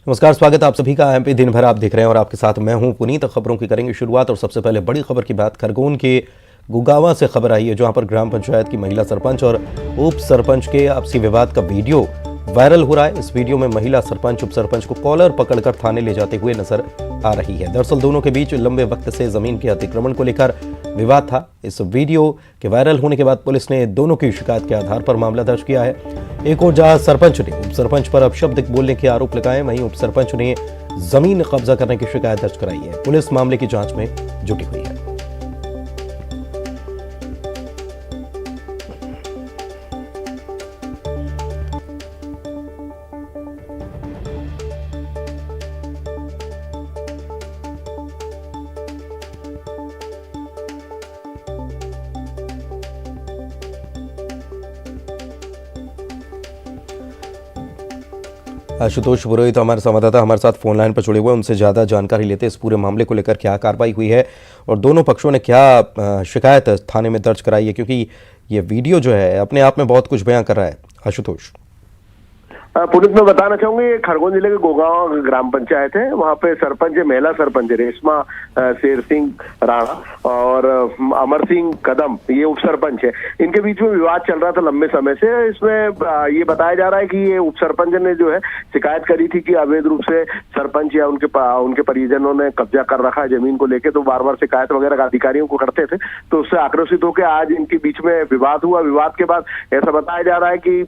नमस्कार, स्वागत है आप सभी का। एमपी दिन भर आप देख रहे हैं और आपके साथ मैं हूं पुनीत। खबरों की करेंगे शुरुआत और सबसे पहले बड़ी खबर की बात खरगोन के गुगावा से खबर आई है, जहां पर ग्राम पंचायत की महिला सरपंच और उप सरपंच के आपसी विवाद का वीडियो वायरल हो रहा है। इस वीडियो में महिला सरपंच उप सरपंच को कॉलर पकड़कर थाने ले जाते हुए नजर आ रही है। दरअसल दोनों के बीच लंबे वक्त से जमीन के अतिक्रमण को लेकर विवाद था। इस वीडियो के वायरल होने के बाद पुलिस ने दोनों की शिकायत के आधार पर मामला दर्ज किया है। एक और जहां सरपंच ने उप सरपंच पर अपशब्द बोलने के आरोप लगाए, वहीं उप सरपंच ने जमीन कब्जा करने की शिकायत दर्ज कराई है। पुलिस मामले की जांच में जुटी हुई है। आशुतोष पुरोहित हमारे संवाददाता हमारे साथ फोन लाइन पर जुड़े हुए, उनसे ज़्यादा जानकारी लेते इस पूरे मामले को लेकर क्या कार्रवाई हुई है और दोनों पक्षों ने क्या शिकायत थाने में दर्ज कराई है, क्योंकि ये वीडियो जो है अपने आप में बहुत कुछ बयां कर रहा है। आशुतोष। पुलिस में बताना चाहूंगी, खरगोन जिले के गोगांव ग्राम पंचायत है। वहाँ पे सरपंच महिला सरपंच रेशमा शेर सिंह राणा और अमर सिंह कदम, ये उप सरपंच है। इनके बीच में विवाद चल रहा था लंबे समय से। इसमें ये बताया जा रहा है कि ये उप सरपंच ने जो है शिकायत करी थी कि अवैध रूप से सरपंच या उनके परिजनों ने कब्जा कर रखा है जमीन को लेके, तो बार बार शिकायत वगैरह अधिकारियों को करते थे। तो उससे आक्रोशित होकर आज इनके बीच में विवाद हुआ। विवाद के बाद ऐसा बताया जा रहा है कि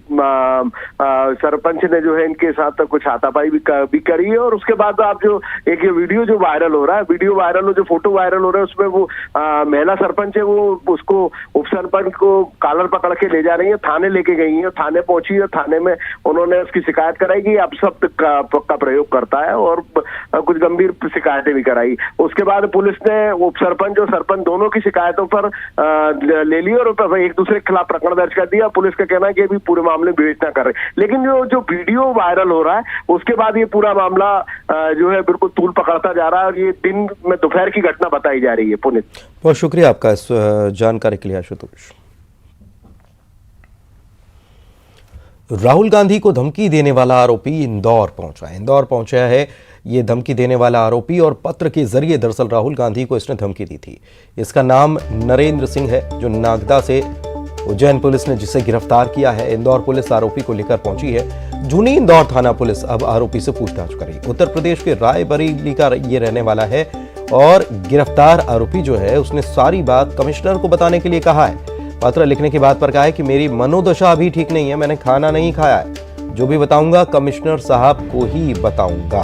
सरपंच ने जो है इनके साथ कुछ हाथापाई भी करी है। और उसके बाद आप जो एक ये वीडियो जो वायरल हो रहा है, जो फोटो वायरल हो रहा है, उसमें वो महिला सरपंच है, वो उसको उप सरपंच को कॉलर पकड़ के ले जा रही है, थाने लेके गई है। थाने पहुंची है, थाने में उन्होंने उसकी शिकायत कराई कि अपशब्द का प्रयोग करता है और कुछ गंभीर शिकायतें भी कराई। उसके बाद पुलिस ने उप सरपंच और सरपंच दोनों की शिकायतों पर ले ली और एक दूसरे के खिलाफ प्रकरण दर्ज कर दिया। पुलिस का कहना है कि अभी पूरे मामले में विवेचना कर रहे, लेकिन जो वीडियो वायरल हो रहा है उसके बाद ये पूरा मामला जो है बिल्कुल तूल पकड़ता जा रहा है और ये दिन में दोपहर की घटना बताई जा रही है। पुनीत, बहुत शुक्रिया आपका इस जानकारी के लिए। आशुतोष। राहुल गांधी को धमकी देने वाला आरोपी इंदौर पहुंचा है। ये धमकी देने वाला आरोपी और पत्र के जरिए दरअसल राहुल गांधी को इसने धमकी दी थी। इसका नाम नरेंद्र सिंह है, जो नागदा से उज्जैन पुलिस ने जिसे गिरफ्तार किया है। इंदौर पुलिस आरोपी को लेकर पहुंची है। जूनी इंदौर थाना पुलिस अब आरोपी से पूछताछ करेगी। उत्तर प्रदेश के रायबरेली का ये रहने वाला है और गिरफ्तार आरोपी जो है उसने सारी बात कमिश्नर को बताने के लिए कहा है। पत्र लिखने की बात पर कहा है कि मेरी मनोदशा अभी ठीक नहीं है, मैंने खाना नहीं खाया है, जो भी बताऊंगा कमिश्नर साहब को ही बताऊंगा।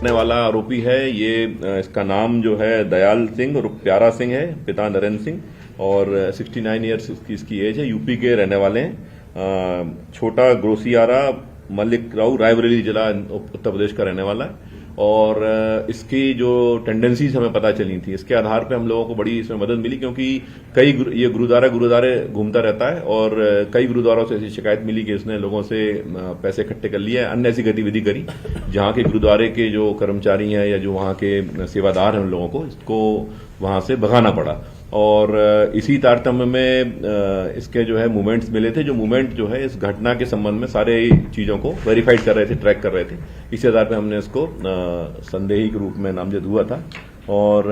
वाला आरोपी है ये, इसका नाम जो है दयाल सिंह और प्यारा सिंह है, पिता नरेंद्र सिंह और 69 ईयर्स इसकी एज है। यूपी के रहने वाले हैं। छोटा ग्रोसियारा मलिक राव, रायबरेली जिला उत्तर प्रदेश का रहने वाला है। और इसकी जो टेंडेंसीज हमें पता चली थी, इसके आधार पे हम लोगों को बड़ी इसमें मदद मिली, क्योंकि ये गुरुद्वारे घूमता रहता है और कई गुरुद्वारों से ऐसी शिकायत मिली कि इसने लोगों से पैसे इकट्ठे कर लिए, अन्य ऐसी गतिविधि करी जहां के गुरुद्वारे के जो कर्मचारी हैं या जो वहां के सेवादार हैं उन लोगों को इसको वहां से भगाना पड़ा। और इसी तारतम्य में इसके जो है मूवमेंट्स मिले थे, जो मूवमेंट जो है इस घटना के संबंध में सारे चीजों को वेरीफाइड कर रहे थे, ट्रैक कर रहे थे। इसी आधार पे हमने इसको संदेही के रूप में नामजद हुआ था और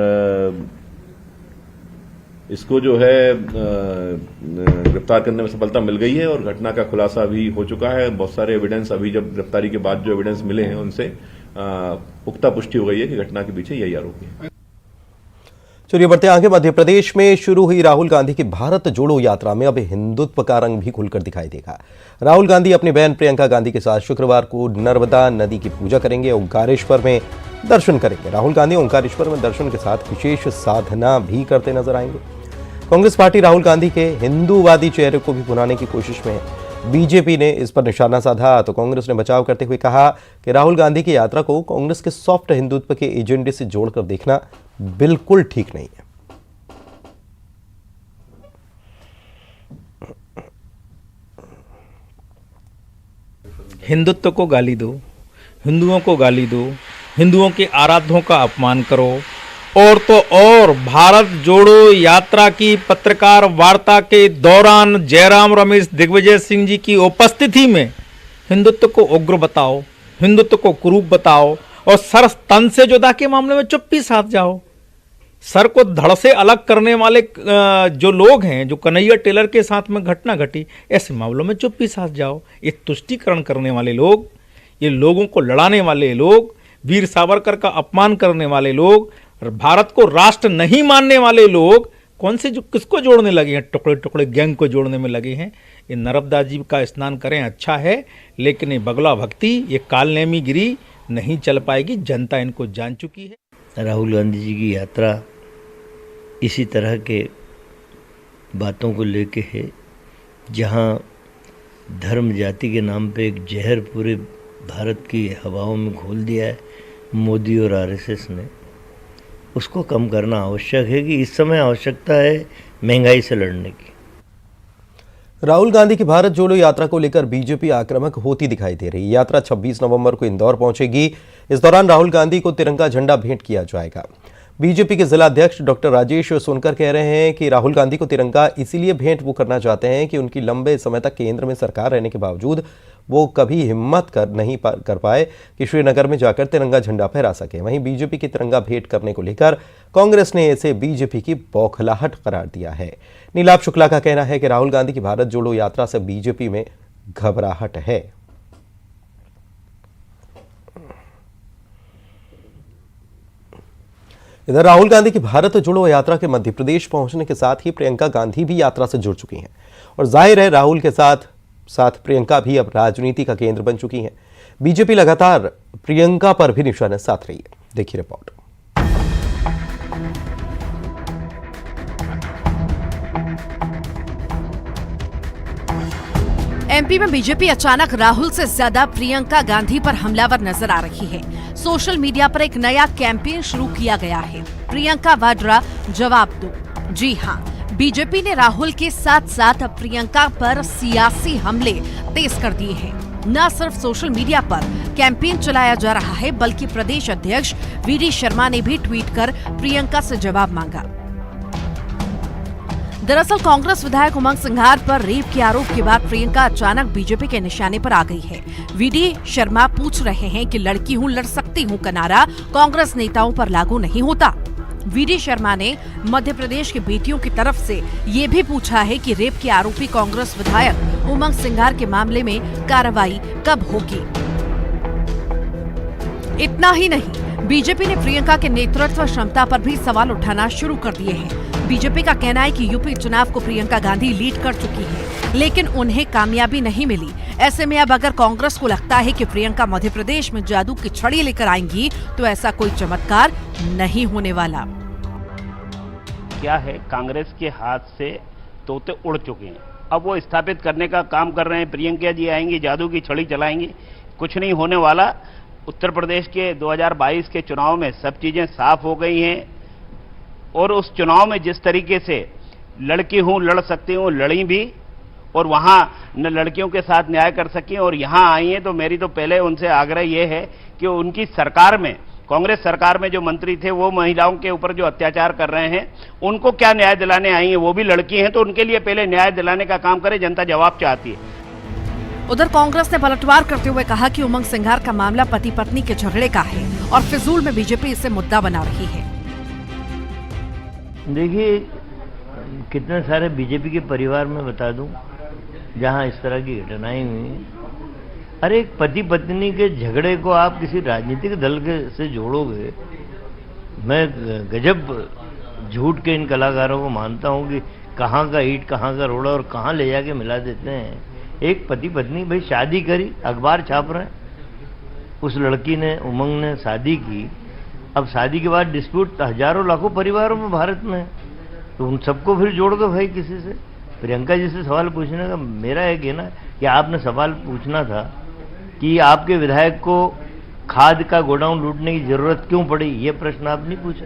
इसको जो है गिरफ्तार करने में सफलता मिल गई है और घटना का खुलासा भी हो चुका है। बहुत सारे एविडेंस अभी जब गिरफ्तारी के बाद जो एविडेंस मिले हैं उनसे पुख्ता पुष्टि हो गई है कि घटना के पीछे यही आरोपी है। चलिए बढ़ते आगे। मध्य प्रदेश में शुरू हुई राहुल गांधी की भारत जोड़ो यात्रा में अब हिंदुत्व का रंग भी खुलकर दिखाई देगा। राहुल गांधी अपनी बहन प्रियंका गांधी के साथ शुक्रवार को नर्मदा नदी की पूजा करेंगे, ओंकारेश्वर में दर्शन करेंगे। राहुल गांधी ओंकारेश्वर में दर्शन के साथ विशेष साधना भी करते नजर आएंगे। कांग्रेस पार्टी राहुल गांधी के हिंदूवादी चेहरे को भी भुनाने की कोशिश में है। बीजेपी ने इस पर निशाना साधा तो कांग्रेस ने बचाव करते हुए कहा कि राहुल गांधी की यात्रा को कांग्रेस के सॉफ्ट हिंदुत्व के एजेंडे से जोड़कर देखना बिल्कुल ठीक नहीं है। हिंदुत्व को गाली दो, हिंदुओं को गाली दो, हिंदुओं के आराध्यों का अपमान करो और तो और भारत जोड़ो यात्रा की पत्रकार वार्ता के दौरान जयराम रमेश दिग्विजय सिंह जी की उपस्थिति में हिंदुत्व को उग्र बताओ, हिंदुत्व को कुरूप बताओ और सर तन से जुदा के मामले में चुप्पी साध जाओ। सर को धड़ से अलग करने वाले जो लोग हैं, जो कन्हैया टेलर के साथ में घटना घटी, ऐसे मामलों में चुप्पी साध जाओ। ये तुष्टीकरण करने वाले लोग, ये लोगों को लड़ाने वाले लोग, वीर सावरकर का अपमान करने वाले लोग, भारत को राष्ट्र नहीं मानने वाले लोग कौन से जो किसको जोड़ने लगे हैं, टुकड़े टुकड़े गैंग को जोड़ने में लगे हैं। ये नर्मदा जी का स्नान करें अच्छा है, लेकिन ये बगला भक्ति, ये कालनेमी गिरी नहीं चल पाएगी। जनता इनको जान चुकी है। राहुल गांधी जी की यात्रा इसी तरह के बातों को लेके है, जहां धर्म जाति के नाम पे एक जहर पूरे भारत की हवाओं में घोल दिया है मोदी और आरएसएस ने। उसको कम करना आवश्यक है कि इस समय आवश्यकता है महंगाई से लड़ने की। राहुल गांधी की भारत जोड़ो यात्रा को लेकर बीजेपी आक्रामक होती दिखाई दे रही है। यात्रा 26 नवंबर को इंदौर पहुंचेगी। इस दौरान राहुल गांधी को तिरंगा झंडा भेंट किया जाएगा। बीजेपी के जिला अध्यक्ष डॉक्टर राजेश सोनकर कह रहे हैं कि राहुल गांधी को तिरंगा इसीलिए भेंट वो करना चाहते हैं कि उनकी लंबे समय तक केंद्र में सरकार रहने के बावजूद वो कभी हिम्मत नहीं कर पाए कि श्रीनगर में जाकर तिरंगा झंडा फहरा सके। वहीं बीजेपी की तिरंगा भेंट करने को लेकर कांग्रेस ने इसे बीजेपी की बौखलाहट करार दिया है। नीलाभ शुक्ला का कहना है कि राहुल गांधी की भारत जोड़ो यात्रा से बीजेपी में घबराहट है। इधर राहुल गांधी की भारत जोड़ो यात्रा के मध्य प्रदेश पहुंचने के साथ ही प्रियंका गांधी भी यात्रा से जुड़ चुकी हैं और जाहिर है राहुल के साथ प्रियंका भी अब राजनीति का केंद्र बन चुकी हैं। बीजेपी लगातार प्रियंका पर भी निशाना साध रही है। देखिए रिपोर्ट। एमपी में बीजेपी अचानक राहुल से ज्यादा प्रियंका गांधी पर हमलावर नजर आ रही है। सोशल मीडिया पर एक नया कैंपेन शुरू किया गया है, प्रियंका वाड्रा जवाब दो। जी हां, बीजेपी ने राहुल के साथ साथ प्रियंका पर सियासी हमले तेज कर दिए हैं। न सिर्फ सोशल मीडिया पर कैंपेन चलाया जा रहा है, बल्कि प्रदेश अध्यक्ष वीडी शर्मा ने भी ट्वीट कर प्रियंका से जवाब मांगा। दरअसल कांग्रेस विधायक उमंग सिंघार पर रेप के आरोप के बाद प्रियंका अचानक बीजेपी के निशाने पर आ गई है। वीडी शर्मा पूछ रहे हैं कि लड़की हूं लड़ सकती हूं का नारा कांग्रेस नेताओं पर लागू नहीं होता। वीडी शर्मा ने मध्य प्रदेश की बेटियों की तरफ से ये भी पूछा है कि रेप के आरोपी कांग्रेस विधायक उमंग सिंघार के मामले में कार्रवाई कब होगी। इतना ही नहीं, बीजेपी ने प्रियंका के नेतृत्व क्षमता पर भी सवाल उठाना शुरू कर दिए हैं। बीजेपी का कहना है कि यूपी चुनाव को प्रियंका गांधी लीड कर चुकी है, लेकिन उन्हें कामयाबी नहीं मिली। ऐसे में अब अगर कांग्रेस को लगता है कि प्रियंका मध्य प्रदेश में जादू की छड़ी लेकर आएंगी, तो ऐसा कोई चमत्कार नहीं होने वाला। क्या है, कांग्रेस के हाथ से तोते उड़ चुके हैं, अब वो स्थापित करने का काम कर रहे हैं। प्रियंका जी आएंगी, जादू की छड़ी चलाएंगी, कुछ नहीं होने वाला। उत्तर प्रदेश के 2022 के चुनाव में सब चीजें साफ हो गई हैं और उस चुनाव में जिस तरीके से लड़की हूं लड़ सकती हूं लड़ी भी, और वहां न लड़कियों के साथ न्याय कर सकी और यहां आई हैं, तो मेरी तो पहले उनसे आग्रह यह है कि उनकी सरकार में, कांग्रेस सरकार में जो मंत्री थे वो महिलाओं के ऊपर जो अत्याचार कर रहे हैं उनको क्या न्याय दिलाने आई हैं। वो भी लड़की हैं तो उनके लिए पहले न्याय दिलाने का काम करे, जनता जवाब चाहती है। उधर कांग्रेस ने पलटवार करते हुए कहा कि उमंग सिंघार का मामला पति पत्नी के झगड़े का है और फिजूल में बीजेपी इसे मुद्दा बना रही है। देखिए, कितने सारे बीजेपी के परिवार में बता दूं जहां इस तरह की घटनाएं हुई। अरे एक पति पत्नी के झगड़े को आप किसी राजनीतिक दल से जोड़ोगे? मैं गजब झूठ के इन कलाकारों को मानता हूं कि कहां का ईंट कहां का रोड़ा और कहां ले जाके मिला देते हैं। एक पति पत्नी भाई शादी करी, अखबार छाप रहे हैं, उस लड़की ने, उमंग ने शादी की। अब शादी के बाद डिस्प्यूट हजारों लाखों परिवारों में भारत में, तो उन सबको फिर जोड़ दो भाई किसी से। प्रियंका जी से सवाल पूछने का मेरा एक है ना कि आपने सवाल पूछना था कि आपके विधायक को खाद का गोडाउन लूटने की जरूरत क्यों पड़ी, ये प्रश्न आप नहीं पूछा।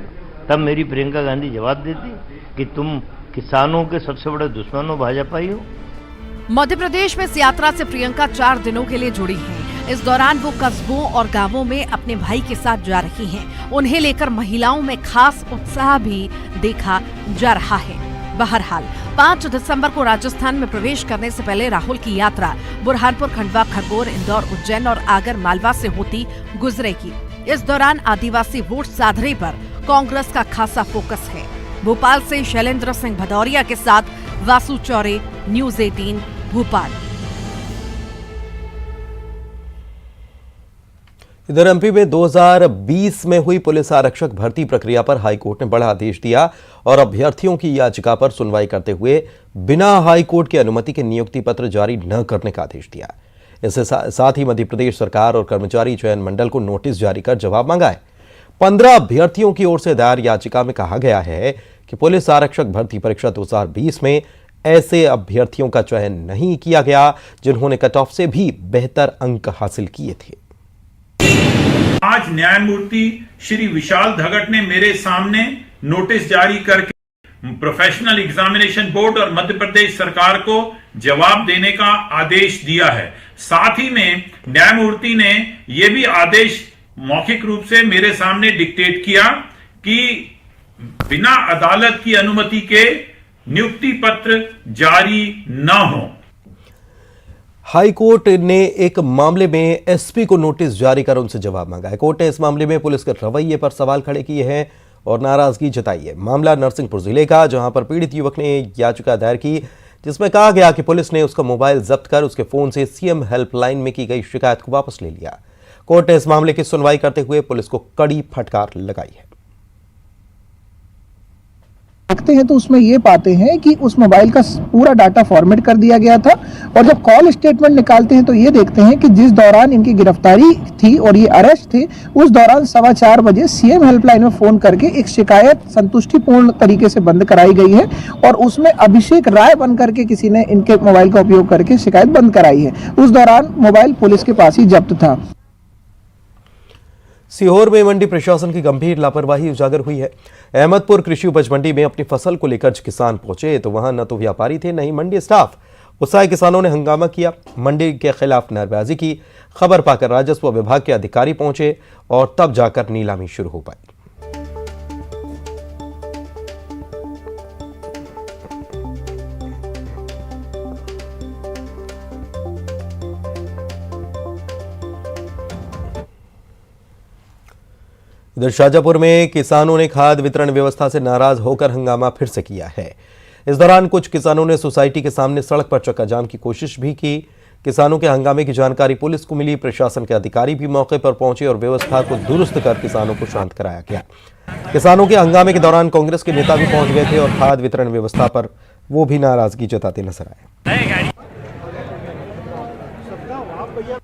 तब मेरी प्रियंका गांधी जवाब देती कि तुम किसानों के सबसे बड़े दुश्मन हो, भाजपा ही हो। मध्य प्रदेश में इस यात्रा से प्रियंका 4 दिनों के लिए जुड़ी हैं। इस दौरान वो कस्बों और गांवों में अपने भाई के साथ जा रही हैं। उन्हें लेकर महिलाओं में खास उत्साह भी देखा जा रहा है। बहरहाल 5 दिसंबर को राजस्थान में प्रवेश करने से पहले राहुल की यात्रा बुरहानपुर, खंडवा, खरगोन, इंदौर, उज्जैन और आगर मालवा से होती गुजरेगी। इस दौरान आदिवासी वोट साधने पर कांग्रेस का खासा फोकस है। भोपाल से शैलेंद्र सिंह भदौरिया के साथ वासु चौरे, न्यूज 18 भोपाल। इधर एमपी में 2020 में हुई पुलिस आरक्षक भर्ती प्रक्रिया पर हाईकोर्ट ने बड़ा आदेश दिया और अभ्यर्थियों की याचिका पर सुनवाई करते हुए बिना हाईकोर्ट की अनुमति के नियुक्ति पत्र जारी न करने का आदेश दिया। इसके साथ ही मध्य प्रदेश सरकार और कर्मचारी चयन मंडल को नोटिस जारी कर जवाब मांगा है। 15 अभ्यर्थियों की ओर से दायर याचिका में कहा गया है कि पुलिस आरक्षक भर्ती परीक्षा 2020 में ऐसे अभ्यर्थियों का चयन नहीं किया गया जिन्होंने कट ऑफ से भी बेहतर अंक हासिल किए थे। आज न्यायमूर्ति श्री विशाल धगट ने मेरे सामने नोटिस जारी करके प्रोफेशनल एग्जामिनेशन बोर्ड और मध्य प्रदेश सरकार को जवाब देने का आदेश दिया है। साथ ही में न्यायमूर्ति ने यह भी आदेश मौखिक रूप से मेरे सामने डिक्टेट किया कि बिना अदालत की अनुमति के नियुक्ति पत्र जारी न हो। हाई कोर्ट ने एक मामले में एसपी को नोटिस जारी कर उनसे जवाब मांगा है। कोर्ट ने इस मामले में पुलिस के रवैये पर सवाल खड़े किए हैं और नाराजगी जताई है। मामला नरसिंहपुर जिले का, जहां पर पीड़ित युवक ने याचिका दायर की जिसमें कहा गया कि पुलिस ने उसका मोबाइल जब्त कर उसके फोन से सीएम हेल्पलाइन में की गई शिकायत को वापस ले लिया। कोर्ट ने इस मामले की सुनवाई करते हुए पुलिस को कड़ी फटकार लगाई है। देखते हैं तो उसमें ये पाते हैं कि उस मोबाइल का पूरा डाटा फॉर्मेट कर दिया गया था और जब कॉल स्टेटमेंट निकालते हैं तो ये देखते हैं कि जिस दौरान इनकी गिरफ्तारी थी और ये अरेस्ट थे उस दौरान 4:15 बजे सीएम हेल्पलाइन में फोन करके एक शिकायत संतुष्टिपूर्ण तरीके से बंद कराई गई है और उसमें अभिषेक राय बन करके किसी ने इनके मोबाइल का उपयोग करके शिकायत बंद कराई है। उस दौरान मोबाइल पुलिस के पास ही जब्त था। सीहोर में मंडी प्रशासन की गंभीर लापरवाही उजागर हुई है। अहमदपुर कृषि उपज मंडी में अपनी फसल को लेकर किसान पहुंचे तो वहां न तो व्यापारी थे न ही मंडी स्टाफ। गुस्साए किसानों ने हंगामा किया, मंडी के खिलाफ नारेबाजी की। खबर पाकर राजस्व विभाग के अधिकारी पहुंचे और तब जाकर नीलामी शुरू हो पाई। इधर शाजापुर में किसानों ने खाद वितरण व्यवस्था से नाराज होकर हंगामा फिर से किया है। इस दौरान कुछ किसानों ने सोसाइटी के सामने सड़क पर चक्का जाम की कोशिश भी की। किसानों के हंगामे की जानकारी पुलिस को मिली। प्रशासन के अधिकारी भी मौके पर पहुंचे और व्यवस्था को दुरुस्त कर किसानों को शांत कराया गया। किसानों के हंगामे के दौरान कांग्रेस के नेता भी पहुंच गए थे और खाद वितरण व्यवस्था पर वो भी नाराजगी जताते नजर आए।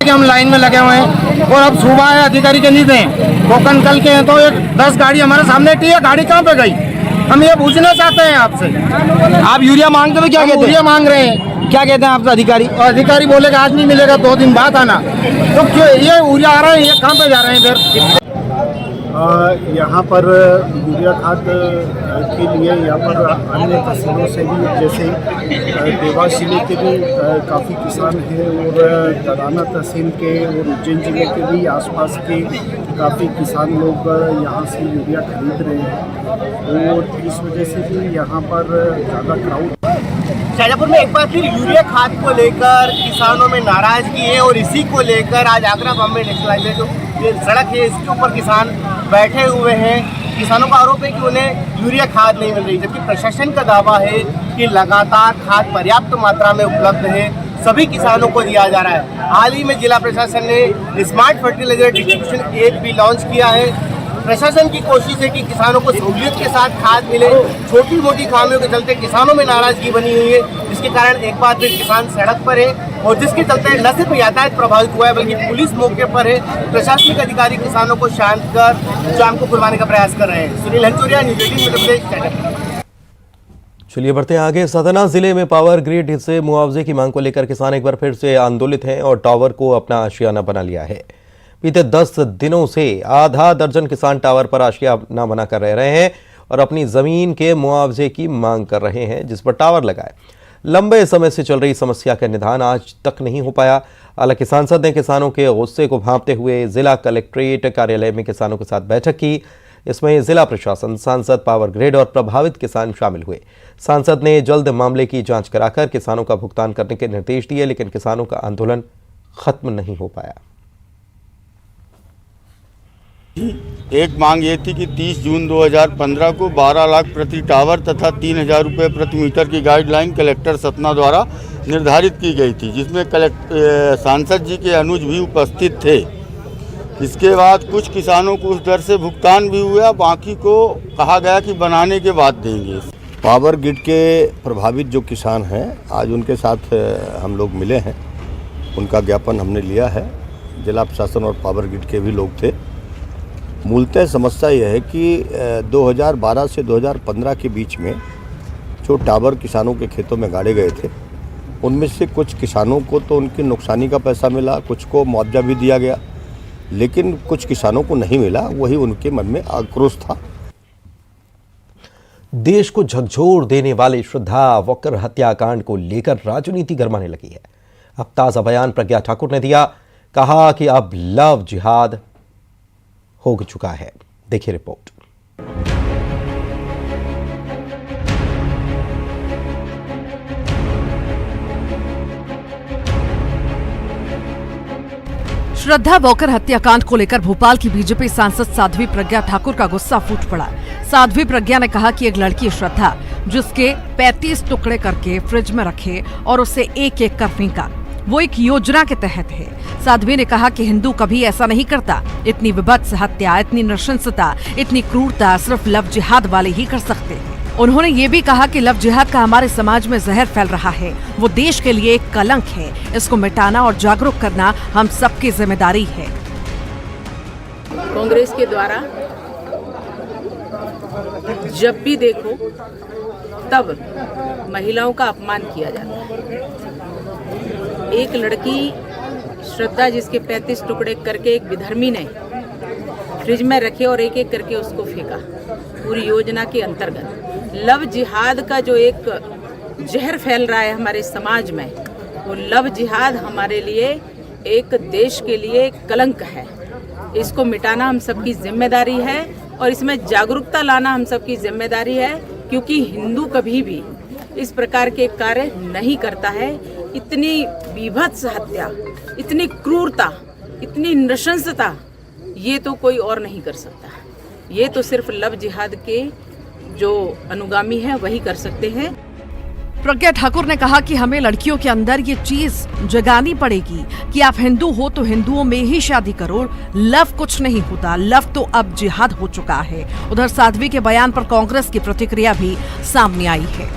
हम लाइन में लगे हुए हैं और अब सुबह है, अधिकारी के नहीं दें टोकन कल के हैं तो 10 गाड़ी हमारे सामने थी है, गाड़ी कहाँ पे गई? हम ये पूछना चाहते हैं आपसे। आप यूरिया मांगते हो क्या कहते हैं? यूरिया मांग रहे हैं, क्या कहते हैं आपसे अधिकारी? और अधिकारी बोलेगा आज नहीं मिलेगा, 2 दिन बाद आना। तो क्यों ये यूरिया आ रहा है, ये कहाँ पे जा रहे हैं फिर? यहाँ पर यूरिया खाद के लिए यहाँ पर अन्य तहसीलों से भी, जैसे देवास जिले के भी काफ़ी किसान हैं और दराना तहसील के और उज्जैन जिले के भी आसपास के काफ़ी किसान लोग यहाँ से यूरिया खरीद रहे हैं और इस वजह से भी यहाँ पर ज़्यादा क्राउड। शाजापुर में एक बार फिर यूरिया खाद को लेकर किसानों में नाराजगी है और इसी को लेकर आज आगरा बॉम्बे नेशनल हाईवे जो सड़क है इसके ऊपर किसान बैठे हुए हैं। किसानों का आरोप है कि उन्हें यूरिया खाद नहीं मिल रही, जबकि प्रशासन का दावा है कि लगातार खाद पर्याप्त मात्रा में उपलब्ध है, सभी किसानों को दिया जा रहा है। हाल ही में जिला प्रशासन ने स्मार्ट फर्टिलाइजर डिस्ट्रीब्यूशन ऐप भी लॉन्च किया है। प्रशासन की कोशिश है कि किसानों को सहूलियत के साथ खाद मिले। छोटी मोटी खामियों के चलते किसानों में नाराजगी बनी हुई है, जिसके कारण एक बार फिर किसान सड़क पर है और जिसके चलते न सिर्फ यातायात प्रभावित हुआ है बल्कि पुलिस मौके पर है। प्रशासनिक अधिकारी किसानों को शांत कर जाम को खुलवाने का प्रयास कर रहे हैं। सुनील हंचुरिया, न्यूज़ 18 मध्य प्रदेश। चलिए बढ़ते हैं आगे। सतना जिले में पावर ग्रिड से मुआवजे की मांग को लेकर किसान एक बार फिर से आंदोलित हैं और टावर को अपना आशियाना बना लिया है। बीते 10 दिनों से आधा दर्जन किसान टावर पर आशियाना बना कर रहे हैं और अपनी जमीन के मुआवजे की मांग कर रहे हैं जिस पर टावर लगाए। लंबे समय से चल रही समस्या का निदान आज तक नहीं हो पाया। हालांकि सांसद ने किसानों के गुस्से को भांपते हुए जिला कलेक्ट्रेट कार्यालय में किसानों के साथ बैठक की। इसमें जिला प्रशासन, सांसद, पावर ग्रिड और प्रभावित किसान शामिल हुए। सांसद ने जल्द मामले की जांच कराकर किसानों का भुगतान करने के निर्देश दिए, लेकिन किसानों का आंदोलन खत्म नहीं हो पाया। एक मांग ये थी कि 30 जून 2015 को 12 लाख प्रति टावर तथा 3000 रुपये प्रति मीटर की गाइडलाइन कलेक्टर सतना द्वारा निर्धारित की गई थी, जिसमें सांसद जी के अनुज भी उपस्थित थे। इसके बाद कुछ किसानों को उस दर से भुगतान भी हुआ, बाकी को कहा गया कि बनाने के बाद देंगे। पावर ग्रिड के प्रभावित जो किसान हैं, आज उनके साथ हम लोग मिले हैं, उनका ज्ञापन हमने लिया है। जिला प्रशासन और पावर ग्रिड के भी लोग थे। मूलतः समस्या यह है कि 2012 से 2015 के बीच में जो टावर किसानों के खेतों में गाड़े गए थे, उनमें से कुछ किसानों को तो उनकी नुकसानी का पैसा मिला, कुछ को मुआवजा भी दिया गया, लेकिन कुछ किसानों को नहीं मिला। वही उनके मन में आक्रोश था। देश को झकझोर देने वाले श्रद्धा वॉकर हत्याकांड को लेकर राजनीति गरमाने लगी है। अब ताजा बयान प्रज्ञा ठाकुर ने दिया, कहा कि अब लव जिहाद हो चुका है। देखिए रिपोर्ट। श्रद्धा वॉकर हत्याकांड को लेकर भोपाल की बीजेपी सांसद साध्वी प्रज्ञा ठाकुर का गुस्सा फूट पड़ा। साध्वी प्रज्ञा ने कहा कि एक लड़की श्रद्धा, जिसके 35 टुकड़े करके फ्रिज में रखे और उसे एक एक कर फेंका, वो एक योजना के तहत है। साध्वी ने कहा कि हिंदू कभी ऐसा नहीं करता। इतनी विभत्स हत्या, इतनी नृशंसता, इतनी क्रूरता सिर्फ लव जिहाद वाले ही कर सकते हैं। उन्होंने ये भी कहा कि लव जिहाद का हमारे समाज में जहर फैल रहा है, वो देश के लिए एक कलंक है। इसको मिटाना और जागरूक करना हम सबकी जिम्मेदारी है। कांग्रेस के द्वारा जब भी देखो तब महिलाओं का अपमान किया जाता है। एक लड़की श्रद्धा, जिसके 35 टुकड़े करके एक विधर्मी ने फ्रिज में रखे और एक एक करके उसको फेंका, पूरी योजना के अंतर्गत। लव जिहाद का जो एक जहर फैल रहा है हमारे समाज में, वो लव जिहाद हमारे लिए, एक देश के लिए एक कलंक है। इसको मिटाना हम सबकी जिम्मेदारी है और इसमें जागरूकता लाना हम सबकी जिम्मेदारी है, क्योंकि हिंदू कभी भी इस प्रकार के कार्य नहीं करता है। इतनी बीभत्स हत्या, इतनी क्रूरता, इतनी नृशंसता, ये तो कोई और नहीं कर सकता। ये तो सिर्फ लव जिहाद के जो अनुगामी हैं वही कर सकते हैं। प्रज्ञा ठाकुर ने कहा कि हमें लड़कियों के अंदर ये चीज जगानी पड़ेगी कि आप हिंदू हो तो हिंदुओं में ही शादी करो। लव कुछ नहीं होता, लव तो अब जिहाद हो चुका है। उधर साध्वी के बयान पर कांग्रेस की प्रतिक्रिया भी सामने आई है।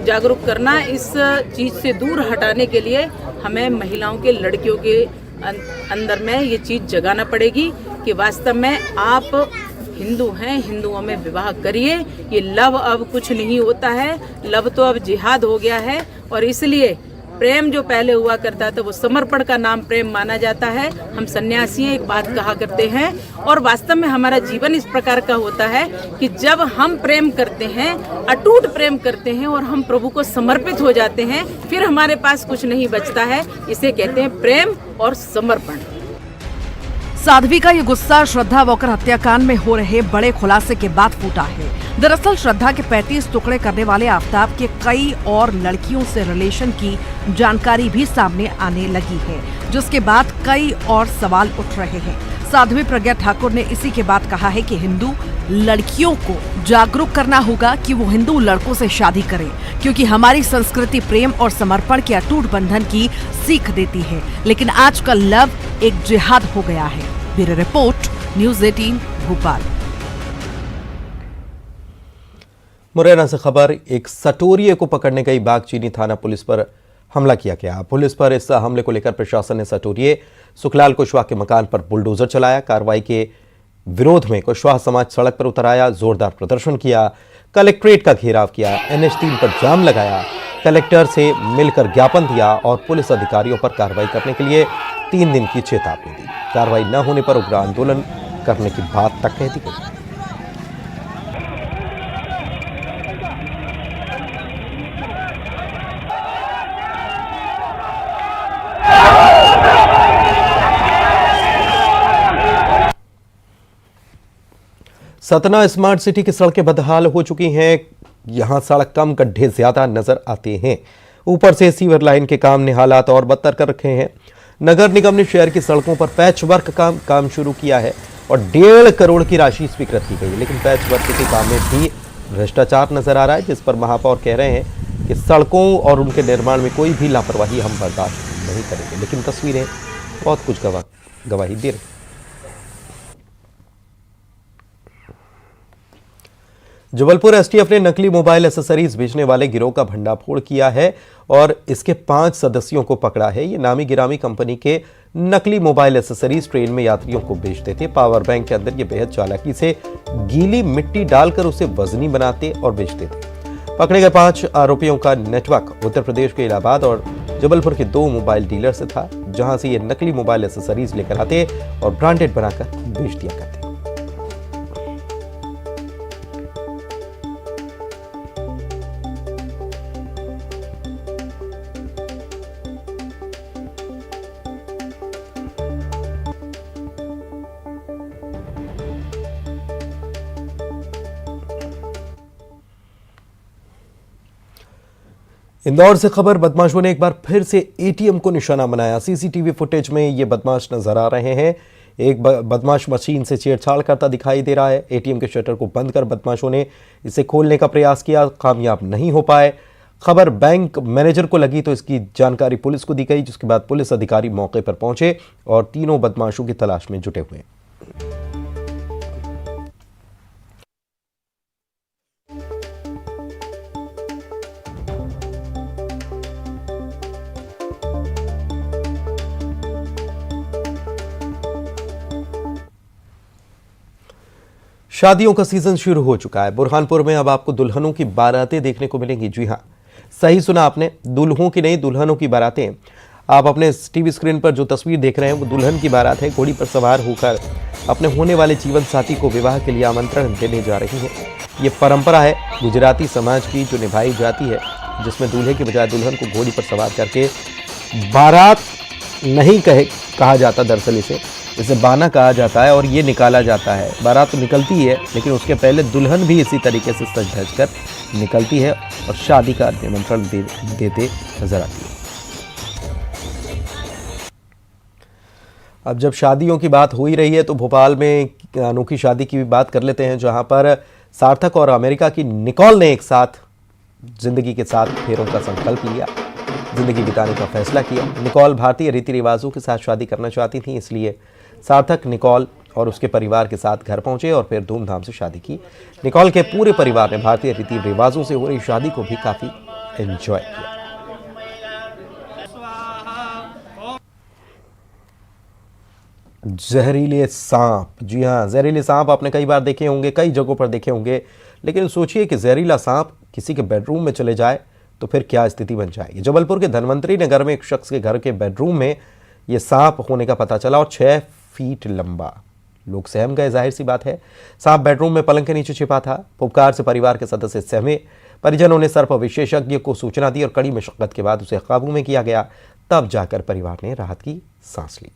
जागरूक करना, इस चीज से दूर हटाने के लिए हमें महिलाओं के, लड़कियों के अंदर में ये चीज जगाना पड़ेगी कि वास्तव में आप हिंदू हैं, हिंदुओं में विवाह करिए। ये लव अब कुछ नहीं होता है, लव तो अब जिहाद हो गया है। और इसलिए प्रेम जो पहले हुआ करता था वो समर्पण का नाम प्रेम माना जाता है। हम सन्यासी एक बात कहा करते हैं और वास्तव में हमारा जीवन इस प्रकार का होता है कि जब हम प्रेम करते हैं, अटूट प्रेम करते हैं और हम प्रभु को समर्पित हो जाते हैं, फिर हमारे पास कुछ नहीं बचता है। इसे कहते हैं प्रेम और समर्पण। साध्वी का ये गुस्सा श्रद्धा वॉकर हत्याकांड में हो रहे बड़े खुलासे के बाद फूटा है। दरअसल श्रद्धा के 35 टुकड़े करने वाले आफ्ताब के कई और लड़कियों से रिलेशन की जानकारी भी सामने आने लगी है, जिसके बाद कई और सवाल उठ रहे हैं। साध्वी प्रज्ञा ठाकुर ने इसी के बाद कहा है कि हिंदू लड़कियों को जागरूक करना होगा कि वो हिंदू लड़कों से शादी करें, क्योंकि हमारी संस्कृति प्रेम और समर्पण के अटूट बंधन की सीख देती है। लेकिन आजकल लव एक जिहाद हो गया है। Bureau report, news 18 Bhopal. Morena से खबर, एक सटोरिये को पकड़ने गई बागचीनी थाना पुलिस पर हमला किया गया। पुलिस पर इस हमले को लेकर प्रशासन ने सटोरिये सुखलाल कुशवाहा के मकान पर बुलडोजर चलाया। कार्रवाई के विरोध में कुशवाहा समाज सड़क पर उतर आया, जोरदार प्रदर्शन किया, कलेक्ट्रेट का घेराव किया, NH3 पर जाम लगाया, कलेक्टर से मिलकर ज्ञापन दिया और पुलिस अधिकारियों पर कार्रवाई करने के लिए 3 दिन की चेतावनी दी। कार्रवाई न होने पर उग्र आंदोलन करने की बात तक कह दी गई। सतना स्मार्ट सिटी की सड़कें बदहाल हो चुकी हैं। यहां सड़क कम, गड्ढे ज्यादा नजर आते हैं। ऊपर से सीवर लाइन के काम ने हालात और बदतर कर रखे हैं। नगर निगम ने शहर की सड़कों पर पैच वर्क का काम शुरू किया है और 1.5 करोड़ की राशि स्वीकृत की गई है, लेकिन पैच वर्क के काम में भी भ्रष्टाचार नजर आ रहा है, जिस पर महापौर कह रहे हैं कि सड़कों और उनके निर्माण में कोई भी लापरवाही हम बर्दाश्त नहीं करेंगे। लेकिन तस्वीरें बहुत कुछ गवाही दे रही। जबलपुर एसटीएफ ने नकली मोबाइल एसेसरीज बेचने वाले गिरोह का भंडाफोड़ किया है और इसके 5 सदस्यों को पकड़ा है। ये नामी गिरामी कंपनी के नकली मोबाइल एसेसरीज ट्रेन में यात्रियों को बेचते थे। पावर बैंक के अंदर ये बेहद चालाकी से गीली मिट्टी डालकर उसे वजनी बनाते और बेचते थे। पकड़े गए 5 आरोपियों का नेटवर्क उत्तर प्रदेश के इलाहाबाद और जबलपुर के 2 मोबाइल डीलर से था, जहां से ये नकली मोबाइल एसेसरीज लेकर आते और ब्रांडेड बनाकर बेच दिया करते। इंदौर से खबर, बदमाशों ने एक बार फिर से एटीएम को निशाना बनाया। सीसीटीवी फुटेज में ये बदमाश नजर आ रहे हैं। एक बदमाश मशीन से छेड़छाड़ करता दिखाई दे रहा है। एटीएम के शटर को बंद कर बदमाशों ने इसे खोलने का प्रयास किया, कामयाब नहीं हो पाए। खबर बैंक मैनेजर को लगी तो इसकी जानकारी पुलिस को दी गई, जिसके बाद पुलिस अधिकारी मौके पर पहुंचे और तीनों बदमाशों की तलाश में जुटे हुए। शादियों का सीजन शुरू हो चुका है। बुरहानपुर में अब आपको दुल्हनों की बारातें देखने को मिलेंगी। जी हां, सही सुना आपने, दुल्हों की नहीं, दुल्हनों की बारातें। आप अपने टीवी स्क्रीन पर जो तस्वीर देख रहे हैं वो दुल्हन की बारात है। घोड़ी पर सवार होकर अपने होने वाले जीवन साथी को विवाह के लिए आमंत्रण देने जा रही है। ये परंपरा है गुजराती समाज की जो निभाई जाती है, जिसमें दूल्हे की बजाय दुल्हन को घोड़ी पर सवार करके, बारात नहीं कहा जाता, दरअसल इसे बाना कहा जाता है और ये निकाला जाता है। बारात तो निकलती है, लेकिन उसके पहले दुल्हन भी इसी तरीके से सज धज कर निकलती है और शादी का निमंत्रण देते नजर आती है। अब जब शादियों की बात हो ही रही है तो भोपाल में अनोखी शादी की भी बात कर लेते हैं, जहां पर सार्थक और अमेरिका की निकोल ने एक साथ जिंदगी के 7 फेरों का संकल्प लिया, जिंदगी बिताने का फैसला किया। निकोल भारतीय रीति रिवाजों के साथ शादी करना चाहती थी, इसलिए सार्थक निकोल और उसके परिवार के साथ घर पहुंचे और फिर धूमधाम से शादी की। निकोल के पूरे परिवार ने भारतीय रीति रिवाजों से हो रही शादी को भी काफी एंजॉय किया। जहरीले सांप, जी हां, जहरीले सांप आपने कई बार देखे होंगे, कई जगहों पर देखे होंगे, लेकिन सोचिए कि जहरीला सांप किसी के बेडरूम में चले जाए तो फिर क्या स्थिति बन जाएगी। जबलपुर के धनवंतरी नगर में एक शख्स के घर के बेडरूम में यह सांप होने का पता चला और 6 फीट लंबा। लोग सहम गए, जाहिर सी बात है। सांप बेडरूम में पलंग के नीचे छिपा था। पुकार से परिवार के सदस्य सहमे। परिजनों ने सर्प विशेषज्ञ को सूचना दी और कड़ी मशक्कत के बाद उसे काबू में किया गया। तब जाकर परिवार ने राहत की सांस ली।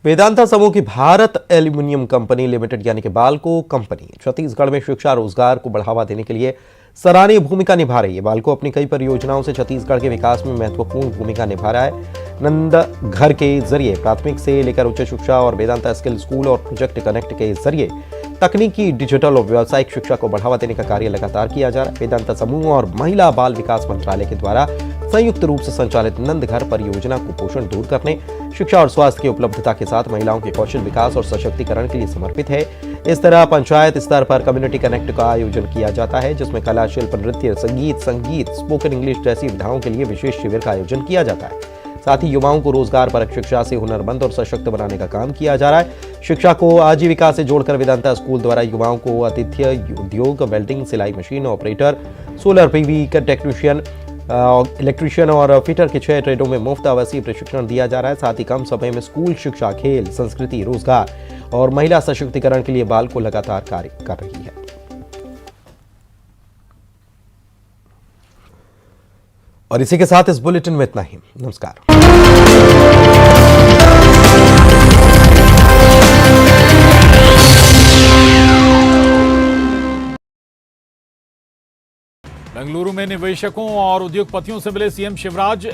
वेदांता समूह की भारत एल्यूमिनियम कंपनी लिमिटेड यानी कि बाल्को कंपनी छत्तीसगढ़ में शिक्षा रोजगार को बढ़ावा देने के लिए सराहनीय भूमिका निभा रही है। बाल्को अपनी कई परियोजनाओं से छत्तीसगढ़ के विकास में महत्वपूर्ण भूमिका निभा रहा है। नंद घर के जरिए प्राथमिक से लेकर उच्च शिक्षा और वेदांता स्किल स्कूल और प्रोजेक्ट कनेक्ट के जरिए तकनीकी, डिजिटल और व्यावसायिक शिक्षा को बढ़ावा देने का कार्य लगातार किया जा रहा है। वेदांता समूह और महिला बाल विकास मंत्रालय के द्वारा संयुक्त रूप से संचालित नंद घर परियोजना कुपोषण दूर करने, शिक्षा और स्वास्थ्य की उपलब्धता के साथ महिलाओं के कौशल विकास और सशक्तिकरण के लिए समर्पित है। इस तरह पंचायत स्तर पर कम्युनिटी कनेक्ट का आयोजन किया जाता है, जिसमें कला, शिल्प, नृत्य, संगीत, स्पोकन इंग्लिश जैसी विधाओं के लिए विशेष शिविर का आयोजन किया जाता है। साथ ही युवाओं को रोजगार परक शिक्षा से हुनरमंद और सशक्त बनाने का काम किया जा रहा है। शिक्षा को आजीविका से जोड़कर वेदांता स्कूल द्वारा युवाओं को आतिथ्य उद्योग, वेल्डिंग, सिलाई मशीन ऑपरेटर, सोलर पीवी का टेक्नीशियन, इलेक्ट्रीशियन और फिटर के 6 ट्रेडों में मुफ्त आवासीय प्रशिक्षण दिया जा रहा है। साथ ही कम समय में स्कूल शिक्षा, खेल, संस्कृति, रोजगार और महिला सशक्तिकरण के लिए बाल्को लगातार कार्य कर रही है। और इसी के साथ इस बुलेटिन में इतना ही। नमस्कार। बेंगलुरु में निवेशकों और उद्योगपतियों से मिले सीएम शिवराज।